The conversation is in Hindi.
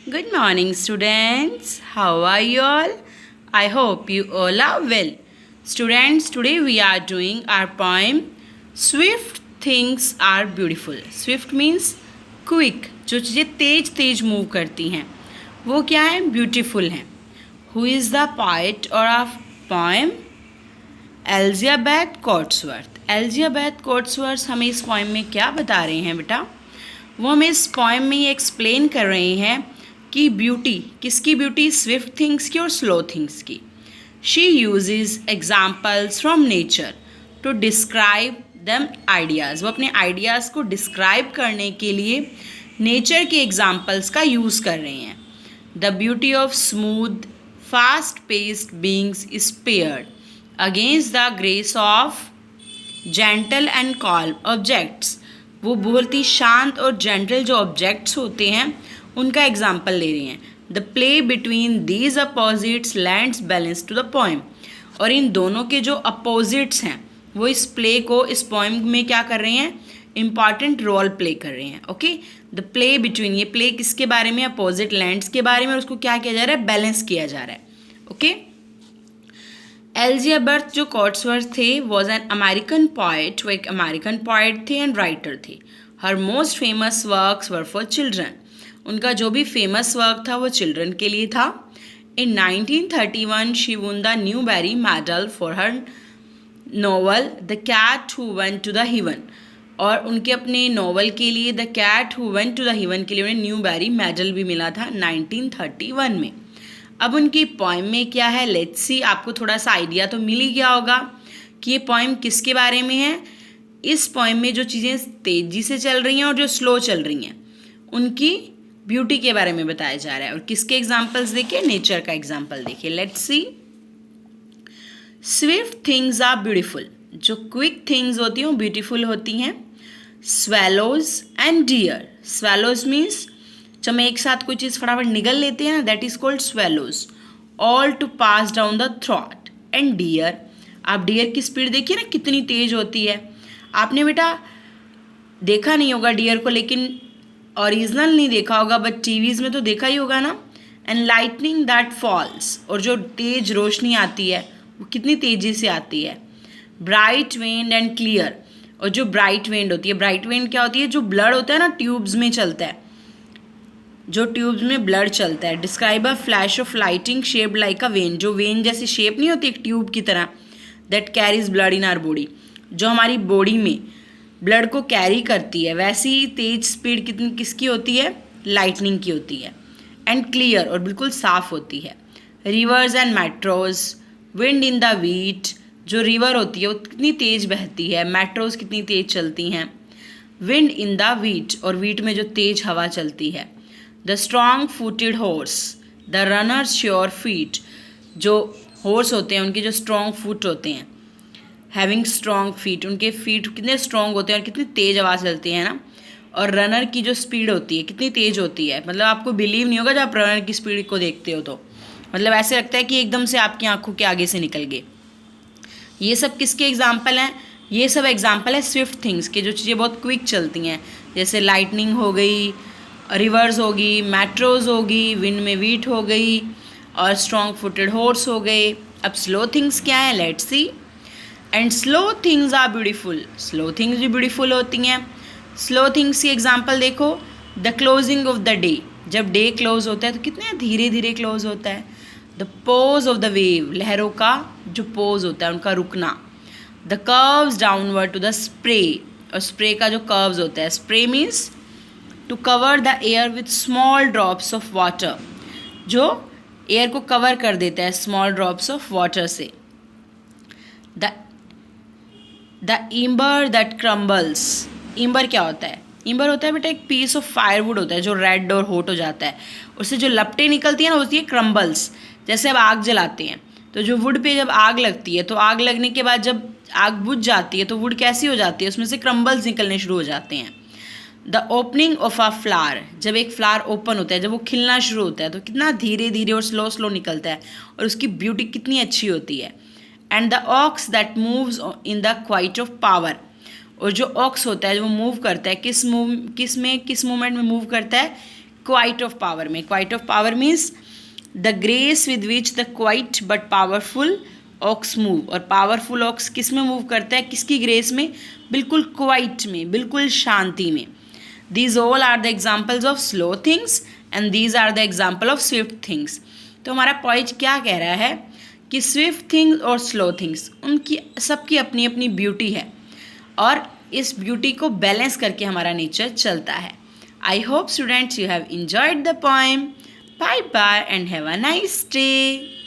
Good morning, students. How are you all? I hope you all are well. Students, today we are doing our poem Swift Things Are Beautiful. Swift means quick, जो चीज़ें तेज तेज मूव करती हैं वो क्या है? ब्यूटीफुल हैं. Who is the poet or of poem? Elizabeth Coatsworth. Elizabeth Coatsworth हमें इस पोएम में क्या बता रहे हैं बेटा? वो हमें इस पोएम में ये एक्सप्लेन कर रहे हैं कि ब्यूटी किसकी ब्यूटी? स्विफ्ट थिंग्स की और स्लो थिंग्स की. She uses examples from nature to describe them ideas. वो अपने आइडियाज़ को डिस्क्राइब करने के लिए नेचर के एग्जाम्पल्स का यूज़ कर रहे हैं. The beauty of smooth fast paced beings is paired against the grace of gentle and calm objects. वो बहुत ही शांत और जेंटल जो ऑब्जेक्ट्स होते हैं उनका एग्जाम्पल ले रही हैं. The play between these opposites lends balance to the poem. और इन दोनों के जो अपोजिट्स हैं वो इस प्ले को इस पोएम में क्या कर रहे हैं? इंपॉर्टेंट रोल प्ले कर रहे हैं. ओके, द प्ले बिटवीन, ये प्ले किसके बारे में? अपोजिट लैंड्स के बारे में. और उसको क्या किया जा रहा है? बैलेंस किया जा रहा है. ओके. एलिजाबेथ जो कॉट्सवर्थ थे वॉज एन अमेरिकन पोएट. वो एक अमेरिकन पोएट थे एंड राइटर थे. Her most famous works were for children. उनका जो भी फेमस वर्क था वो चिल्ड्रन के लिए था. In 1931 she won the Newbery medal for her novel the cat who went to the heaven. और उनके अपने नॉवल के लिए the cat who went to the heaven के लिए उन्हें न्यूबेरी मेडल भी मिला था 1931 में. अब उनकी पोएम में क्या है? लेट्स सी. आपको थोड़ा सा आइडिया तो मिल ही गया होगा कि ये पोएम किसके बारे में है. इस पोएम में जो चीज़ें तेज़ी से चल रही हैं और जो स्लो चल रही हैं उनकी ब्यूटी के बारे में बताया जा रहा है. और किसके एग्जाम्पल्स देखिए? नेचर का एग्जाम्पल देखिए. Let's see. Swift things are beautiful. जो क्विक थिंग्स होती हैं वो ब्यूटीफुल होती हैं. Swallows and deer. Swallows means जब हम एक साथ कोई चीज़ फटाफट निगल लेते हैं ना, that is called swallows. All to pass down the throat. And deer, आप डियर की स्पीड देखिए ना कितनी तेज होती है. आपने बेटा देखा नहीं होगा डियर को, लेकिन ओरिजिनल नहीं देखा होगा, बट टीवीज़ में तो देखा ही होगा ना. And lightning that falls. और जो तेज रोशनी आती है वो कितनी तेज़ी से आती है. Bright wind and clear. और जो ब्राइट विंड होती है, ब्राइट विंड क्या होती है? जो ब्लड होता है ना ट्यूब्स में चलता है, जो ट्यूब्स में ब्लड चलता है. Describe a flash of lighting shaped like a vein. जो वेन जैसी शेप नहीं होती एक ट्यूब की तरह, that carries blood in our body. जो हमारी बॉडी में ब्लड को कैरी करती है, वैसी तेज स्पीड कितनी किसकी होती है? लाइटनिंग की होती है. एंड क्लियर, और बिल्कुल साफ होती है. Reverse and metros. Wind in the wheat. जो रिवर होती है वो कितनी तेज बहती है. मेट्रोज कितनी तेज चलती हैं. विंड इन द वीट, और वीट में जो तेज हवा चलती है. The strong footed horse. The runners sure feet. जो हॉर्स होते हैं उनके जो स्ट्रॉन्ग फुट होते हैं, हैविंग स्ट्रॉन्ग फीट, उनके फीट कितने स्ट्रॉन्ग होते हैं और कितनी तेज़ आवाज़ चलती है ना. और रनर की जो स्पीड होती है कितनी तेज़ होती है. मतलब आपको बिलीव नहीं होगा जब आप रनर की स्पीड को देखते हो तो मतलब ऐसे लगता है कि एकदम से आपकी आंखों के आगे से निकल गए. ये सब किसके एग्जाम्पल हैं? ये सब एग्जाम्पल है स्विफ्ट थिंग्स के, जो चीज़ें बहुत क्विक चलती हैं. जैसे लाइटनिंग हो गई, रिवर्स होगी, मेट्रोज होगी, विंड में वीट हो गई, और स्ट्रॉन्ग फुटेड हॉर्स हो गए. अब स्लो थिंग्स क्या है? Let's see. And slow things are beautiful. Slow things भी ब्यूटीफुल होती हैं. स्लो थिंग्स की एग्जाम्पल देखो. The closing of the day. जब डे क्लोज होता है तो कितने धीरे धीरे क्लोज होता है. The pause of the wave. लहरों का जो पोज होता है उनका रुकना. The curves downward to the spray. और स्प्रे का जो कर्व्स होता है, spray means to cover the air with small drops of water. जो एयर को कवर कर देता है स्मॉल ड्रॉप्स ऑफ वाटर से. The ember that crumbles. Ember क्या होता है? इम्बर होता है बेटा एक पीस ऑफ फायरवुड होता है जो रेड और हॉट हो जाता है. उससे जो लपटें निकलती हैं ना होती है क्रम्बल्स. जैसे अब आग जलाते हैं तो जो वुड पे जब आग लगती है तो आग लगने के बाद जब आग बुझ जाती है तो वुड कैसी हो जाती है? उसमें से क्रम्बल्स निकलने शुरू हो जाते हैं. The opening of a flower. जब एक फ्लावर ओपन होता है, जब वो खिलना शुरू होता है तो कितना धीरे धीरे और स्लो स्लो निकलता है और उसकी ब्यूटी कितनी अच्छी होती है. And the ox that moves in the quite of power. और जो ऑक्स होता है वो मूव करता है किस मूवमेंट में मूव करता है? क्वाइट ऑफ पावर में. Quiet of power means the grace with which the quiet but powerful ox move. और पावरफुल ऑक्स किस में मूव करता है, किसकी ग्रेस में, बिल्कुल क्वाइट में, बिल्कुल शांति में. These all are the examples of slow things and these are the example of swift things. तो हमारा पॉइंट क्या कह रहा है कि स्विफ्ट थिंग्स और स्लो थिंग्स, उनकी सबकी अपनी अपनी ब्यूटी है और इस ब्यूटी को बैलेंस करके हमारा नेचर चलता है. I hope students you have enjoyed the poem. Bye bye and have a nice day.